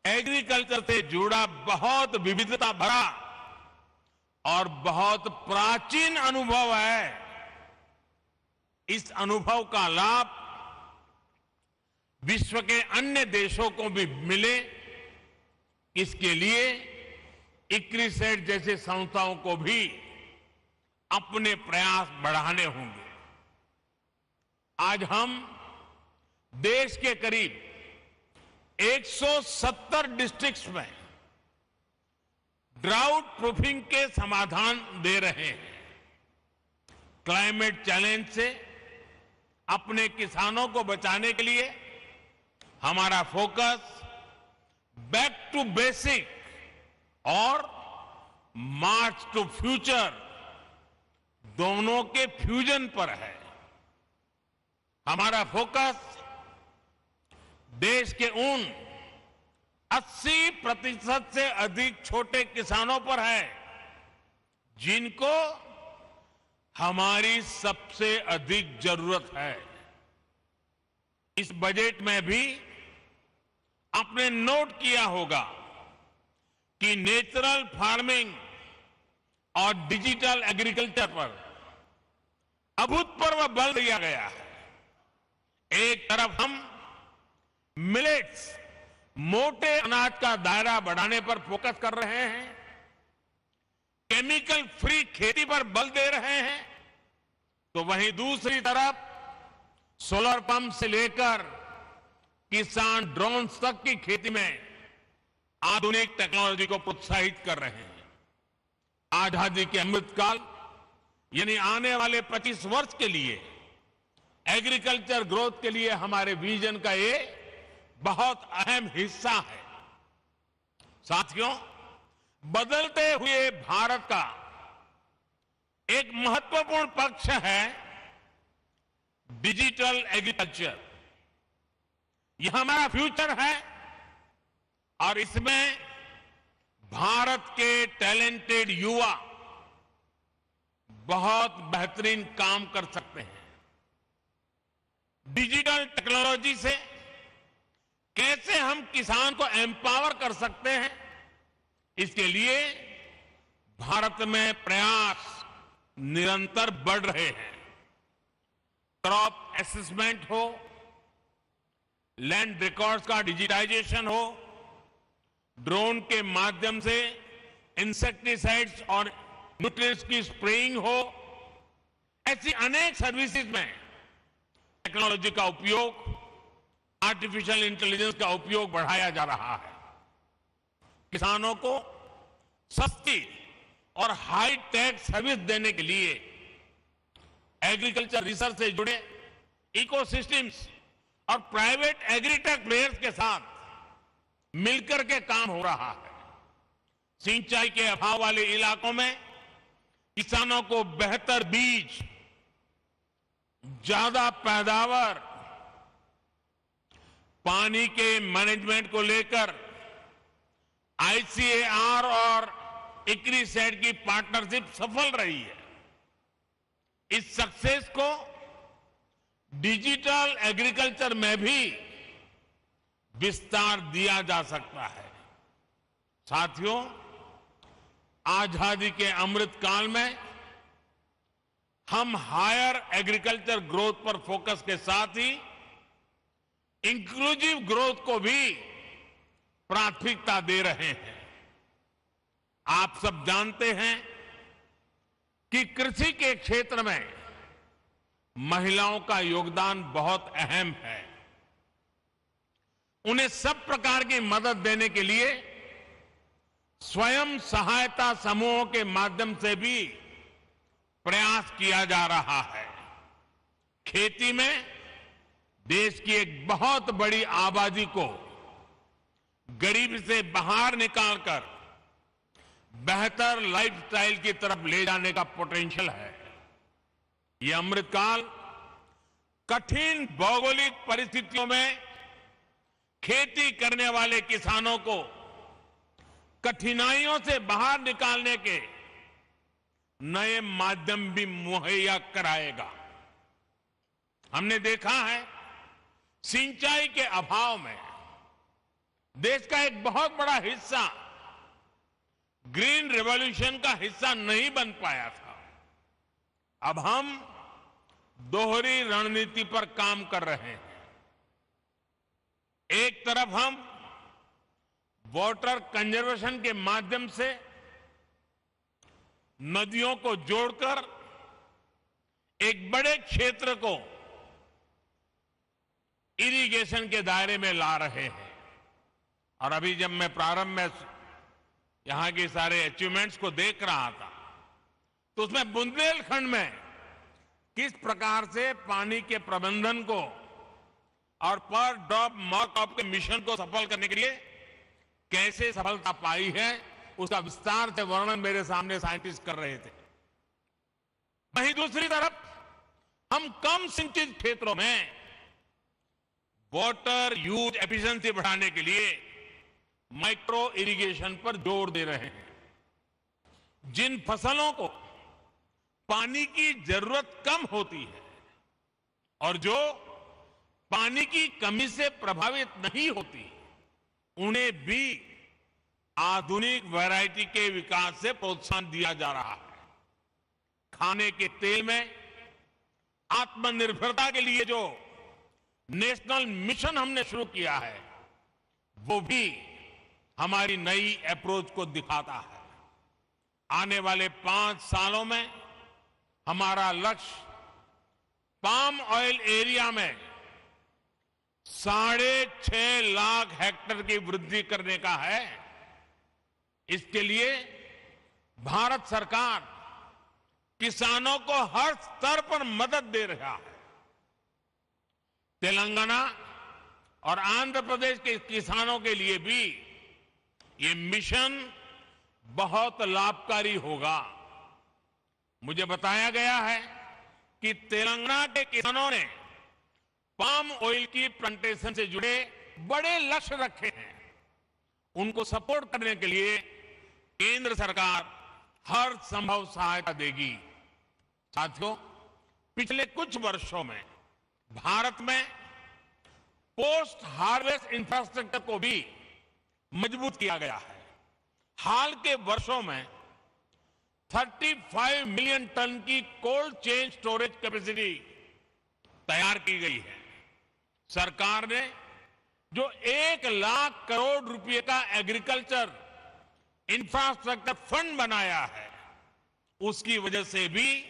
एग्रीकल्चर से जुड़ा बहुत विविधता भरा और बहुत प्राचीन अनुभव है। इस अनुभव का लाभ विश्व के अन्य देशों को भी मिले, इसके लिए ICRISAT जैसे संस्थाओं को भी अपने प्रयास बढ़ाने होंगे। आज हम देश के करीब 170 डिस्ट्रिक्ट्स में ड्राउट प्रूफिंग के समाधान दे रहे हैं। क्लाइमेट चैलेंज से अपने किसानों को बचाने के लिए हमारा फोकस बैक टू बेसिक और मार्च टू फ्यूचर दोनों के फ्यूजन पर है। हमारा फोकस देश के उन 80% से अधिक छोटे किसानों पर है जिनको हमारी सबसे अधिक जरूरत है। इस बजट में भी आपने नोट किया होगा कि नेचुरल फार्मिंग और डिजिटल एग्रीकल्चर पर अभूतपूर्व बल दिया गया है। एक तरफ हम मिलेट्स, मोटे अनाज का दायरा बढ़ाने पर फोकस कर रहे हैं, केमिकल फ्री खेती पर बल दे रहे हैं, तो वहीं दूसरी तरफ सोलर पंप से लेकर किसान ड्रोन्स तक की खेती में आधुनिक टेक्नोलॉजी को प्रोत्साहित कर रहे हैं। आजादी के अमृतकाल यानी आने वाले 25 वर्ष के लिए एग्रीकल्चर ग्रोथ के लिए हमारे विजन का ये बहुत अहम हिस्सा है। साथियों, बदलते हुए भारत का एक महत्वपूर्ण पक्ष है डिजिटल एग्रीकल्चर। यह हमारा फ्यूचर है और इसमें भारत के टैलेंटेड युवा बहुत बेहतरीन काम कर सकते हैं। डिजिटल टेक्नोलॉजी से कैसे हम किसान को एम्पावर कर सकते हैं, इसके लिए भारत में प्रयास निरंतर बढ़ रहे हैं। क्रॉप असेसमेंट हो, लैंड रिकॉर्ड्स का डिजिटाइजेशन हो, ड्रोन के माध्यम से इंसेक्टिसाइड्स और न्यूट्रिएंट्स की स्प्रेइंग हो, ऐसी अनेक सर्विसेज में टेक्नोलॉजी का उपयोग, आर्टिफिशियल इंटेलिजेंस का उपयोग बढ़ाया जा रहा है। किसानों को सस्ती और हाई टेक सर्विस देने के लिए एग्रीकल्चर रिसर्च से जुड़े इकोसिस्टम्स और प्राइवेट एग्रीटेक प्लेयर्स के साथ मिलकर के काम हो रहा है। सिंचाई के अभाव वाले इलाकों में किसानों को बेहतर बीज, ज्यादा पैदावार, पानी के मैनेजमेंट को लेकर ICAR और ICRISAT की पार्टनरशिप सफल रही है। इस सक्सेस को डिजिटल एग्रीकल्चर में भी विस्तार दिया जा सकता है। साथियों, आजादी के अमृत काल में हम हायर एग्रीकल्चर ग्रोथ पर फोकस के साथ ही इंक्लूसिव ग्रोथ को भी प्राथमिकता दे रहे हैं। आप सब जानते हैं कि कृषि के क्षेत्र में महिलाओं का योगदान बहुत अहम है। उन्हें सब प्रकार की मदद देने के लिए स्वयं सहायता समूहों के माध्यम से भी प्रयास किया जा रहा है। खेती में देश की एक बहुत बड़ी आबादी को गरीबी से बाहर निकालकर बेहतर लाइफस्टाइल की तरफ ले जाने का पोटेंशियल है। ये अमृतकाल कठिन भौगोलिक परिस्थितियों में खेती करने वाले किसानों को कठिनाइयों से बाहर निकालने के नए माध्यम भी मुहैया कराएगा। हमने देखा है, सिंचाई के अभाव में देश का एक बहुत बड़ा हिस्सा ग्रीन रेवोल्यूशन का हिस्सा नहीं बन पाया था। अब हम दोहरी रणनीति पर काम कर रहे हैं। एक तरफ हम वाटर कंजर्वेशन के माध्यम से नदियों को जोड़कर एक बड़े क्षेत्र को इरिगेशन के दायरे में ला रहे हैं। और अभी जब मैं प्रारंभ में यहां के सारे अचीवमेंट्स को देख रहा था, तो उसमें बुंदेलखंड में किस प्रकार से पानी के प्रबंधन को और पर ड्रॉप मोर क्रॉप के मिशन को सफल करने के लिए कैसे सफलता पाई है, उसका विस्तार से वर्णन मेरे सामने साइंटिस्ट कर रहे थे। वहीं दूसरी तरफ हम कम सिंचित क्षेत्रों में वाटर यूज एफिशिएंसी बढ़ाने के लिए माइक्रो इरिगेशन पर जोर दे रहे हैं। जिन फसलों को पानी की जरूरत कम होती है और जो पानी की कमी से प्रभावित नहीं होती, उन्हें भी आधुनिक वैरायटी के विकास से प्रोत्साहन दिया जा रहा है। खाने के तेल में आत्मनिर्भरता के लिए जो नेशनल मिशन हमने शुरू किया है, वो भी हमारी नई अप्रोच को दिखाता है। आने वाले 5 सालों में हमारा लक्ष्य पाम ऑयल एरिया में 6.5 लाख हेक्टेयर की वृद्धि करने का है। इसके लिए भारत सरकार किसानों को हर स्तर पर मदद दे रहा है। तेलंगाना और आंध्र प्रदेश के किसानों के लिए भी ये मिशन बहुत लाभकारी होगा। मुझे बताया गया है कि तेलंगाना के किसानों ने पाम ऑयल की प्लांटेशन से जुड़े बड़े लक्ष्य रखे हैं। उनको सपोर्ट करने के लिए केंद्र सरकार हर संभव सहायता देगी। साथियों, पिछले कुछ वर्षों में भारत में पोस्ट हार्वेस्ट इंफ्रास्ट्रक्चर को भी मजबूत किया गया है। हाल के वर्षों में 35 मिलियन टन की कोल्ड चेन स्टोरेज कैपेसिटी तैयार की गई है। सरकार ने जो 1 लाख करोड़ रुपए का एग्रीकल्चर इंफ्रास्ट्रक्चर फंड बनाया है, उसकी वजह से भी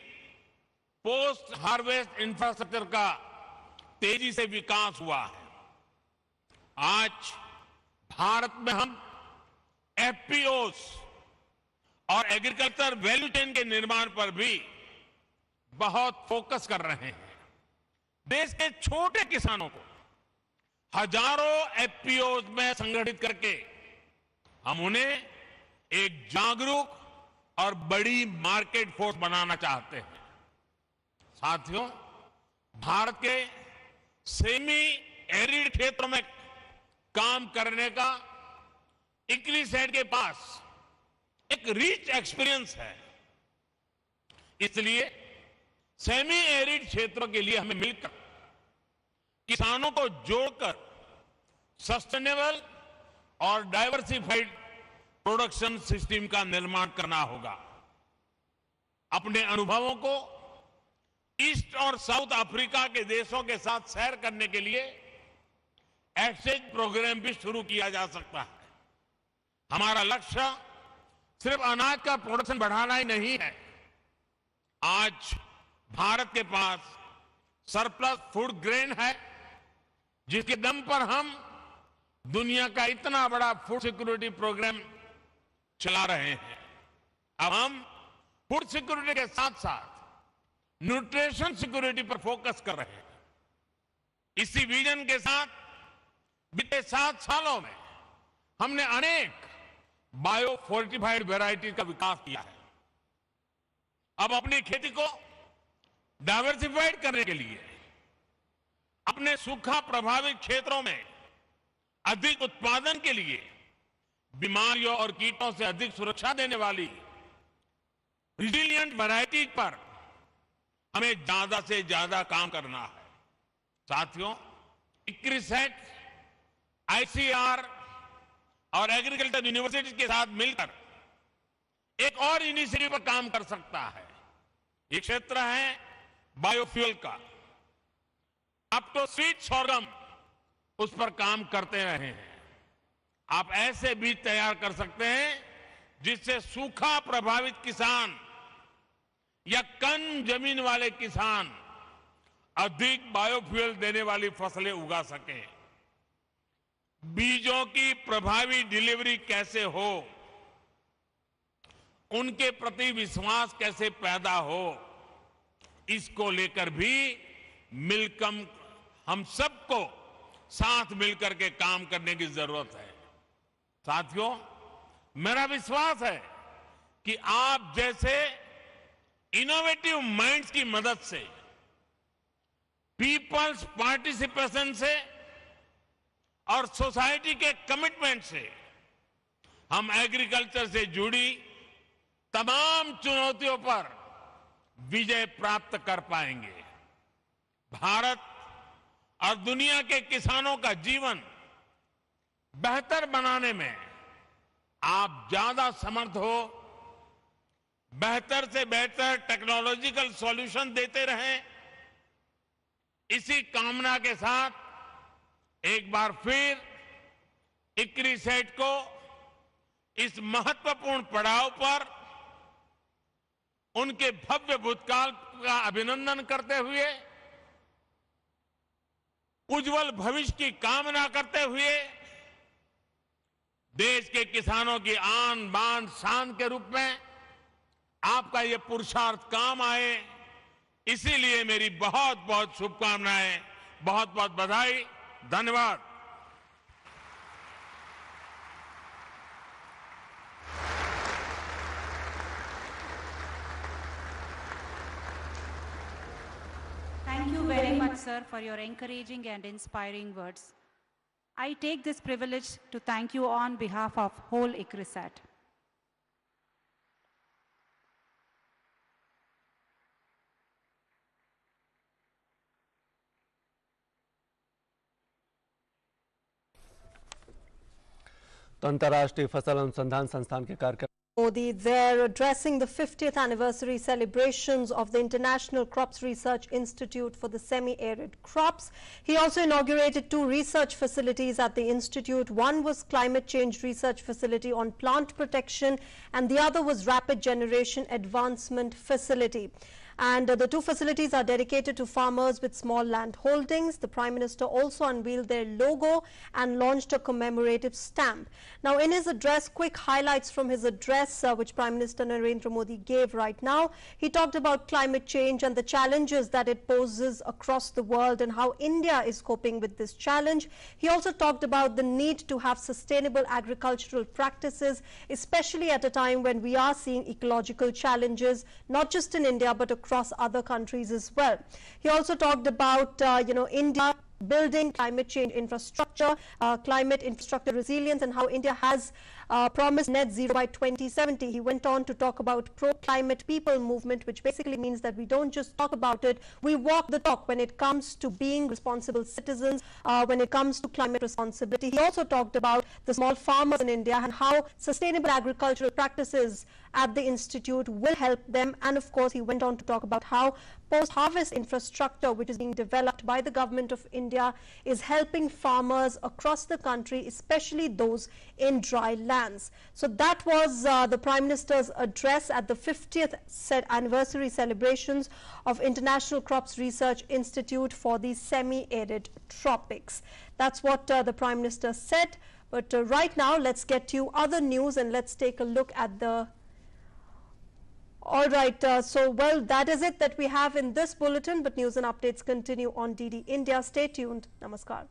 पोस्ट हार्वेस्ट इंफ्रास्ट्रक्चर का तेजी से विकास हुआ है। आज भारत में हम एफपीओस और एग्रीकल्चर वैल्यू चेन के निर्माण पर भी बहुत फोकस कर रहे हैं। देश के छोटे किसानों को हजारों एफपीओस में संगठित करके हम उन्हें एक जागरूक और बड़ी मार्केट फोर्स बनाना चाहते हैं। साथियों, भारत के सेमी एरिड क्षेत्रों में काम करने का इक्रिसैट के पास एक रिच एक्सपीरियंस है। इसलिए सेमी एरिड क्षेत्रों के लिए हमें मिलकर किसानों को जोड़कर सस्टेनेबल और डाइवर्सिफाइड प्रोडक्शन सिस्टम का निर्माण करना होगा। अपने अनुभवों को ईस्ट और साउथ अफ्रीका के देशों के साथ शेयर करने के लिए एक्सचेंज प्रोग्राम भी शुरू किया जा सकता है। हमारा लक्ष्य सिर्फ अनाज का प्रोडक्शन बढ़ाना ही नहीं है। आज भारत के पास सरप्लस फूड ग्रेन है, जिसके दम पर हम दुनिया का इतना बड़ा फूड सिक्योरिटी प्रोग्राम चला रहे हैं। अब हम फूड सिक्योरिटी के साथ साथ न्यूट्रिशन सिक्योरिटी पर फोकस कर रहे हैं। इसी विजन के साथ बीते 7 सालों में हमने अनेक बायो फोर्टिफाइड वैरायटी का विकास किया है। अब अपनी खेती को डाइवर्सिफाइड करने के लिए अपने सूखा प्रभावित क्षेत्रों में अधिक उत्पादन के लिए बीमारियों और कीटों से अधिक सुरक्षा देने वाली रिजिलिएंट वैरायटीज पर हमें ज्यादा से ज्यादा काम करना है। साथियों, ICRISAT, ICR और एग्रीकल्चर यूनिवर्सिटी के साथ मिलकर एक और इनिशिएटिव पर काम कर सकता है। ये क्षेत्र है बायोफ्यूल का। अब तो स्वीट सोर्गम उस पर काम करते रहे हैं। आप ऐसे बीज तैयार कर सकते हैं जिससे सूखा प्रभावित किसान या कम जमीन वाले किसान अधिक बायोफ्यूल देने वाली फसलें उगा सकें। बीजों की प्रभावी डिलीवरी कैसे हो, उनके प्रति विश्वास कैसे पैदा हो, इसको लेकर भी मिलकर हम सबको साथ मिलकर के काम करने की जरूरत है। साथियों, मेरा विश्वास है कि आप जैसे इनोवेटिव माइंड्स की मदद से, पीपल्स पार्टिसिपेशन से और सोसाइटी के कमिटमेंट से हम एग्रीकल्चर से जुड़ी तमाम चुनौतियों पर विजय प्राप्त कर पाएंगे। भारत और दुनिया के किसानों का जीवन बेहतर बनाने में आप ज्यादा समर्थ हो, बेहतर से बेहतर टेक्नोलॉजिकल सॉल्यूशन देते रहें, इसी कामना के साथ एक बार फिर ICRISAT को इस महत्वपूर्ण पड़ाव पर उनके भव्य भूतकाल का अभिनंदन करते हुए, उज्जवल भविष्य की कामना करते हुए, देश के किसानों की आन बान शान के रूप में आपका ये पुरुषार्थ काम आए, इसीलिए मेरी बहुत बहुत शुभकामनाएं, बहुत बहुत बधाई, धन्यवाद। Thank you very much, sir, for your encouraging and inspiring words. I take this privilege to thank you on behalf of whole ICRISAT. तो अंतर्राष्ट्रीय फसल अनुसंधान संस्थान के कार्यक्रम Modi there addressing the 50th anniversary celebrations of the International Crops Research Institute for the semi-arid crops. He also inaugurated 2 research facilities at the institute. One was climate change research facility on plant protection and the other was rapid generation advancement facility. And the 2 facilities are dedicated to farmers with small land holdings. The Prime Minister also unveiled their logo and launched a commemorative stamp. Now, in his address, quick highlights from his address, which Prime Minister Narendra Modi gave right now. He talked about climate change and the challenges that it poses across the world and how India is coping with this challenge. He also talked about the need to have sustainable agricultural practices, especially at a time when we are seeing ecological challenges, not just in India, but across other countries as well. He also talked about, India building climate change infrastructure, climate infrastructure resilience, and how India has promised net zero by 2070. He went on to talk about pro-climate people movement, which basically means that we don't just talk about it, we walk the talk when it comes to being responsible citizens, when it comes to climate responsibility. He also talked about the small farmers in India and how sustainable agricultural practices at the institute will help them. And of course, he went on to talk about how post-harvest infrastructure, which is being developed by the government of India, is helping farmers across the country, especially those in dry lands. So that was the Prime Minister's address at the 50th anniversary celebrations of International Crops Research Institute for the semi-arid tropics. That's what the Prime Minister said. But right now, let's get to other news and let's take a look at the... All right, well, that is it that we have in this bulletin, but news and updates continue on DD India. Stay tuned. Namaskar.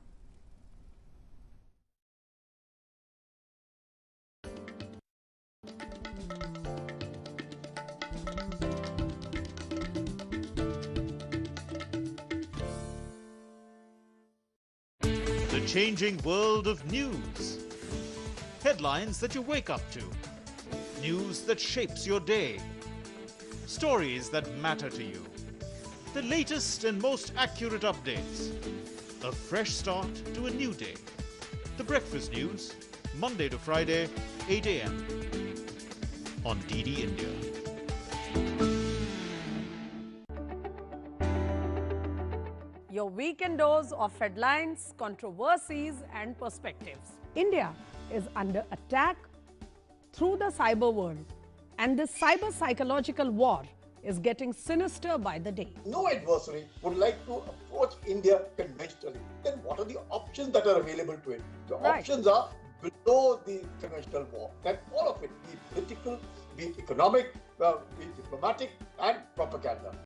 The changing world of news. Headlines that you wake up to. News that shapes your day. Stories that matter to you. The latest and most accurate updates. A fresh start to a new day. The Breakfast News, Monday to Friday, 8 a.m. on DD India. Your weekend dose of headlines, controversies and perspectives. India is under attack through the cyber world, and this cyber psychological war is getting sinister by the day. No adversary would like to approach India conventionally. Then what are the options that are available to it? The options are below the conventional war. And all of it, be it political, be it economic, be it diplomatic and propaganda.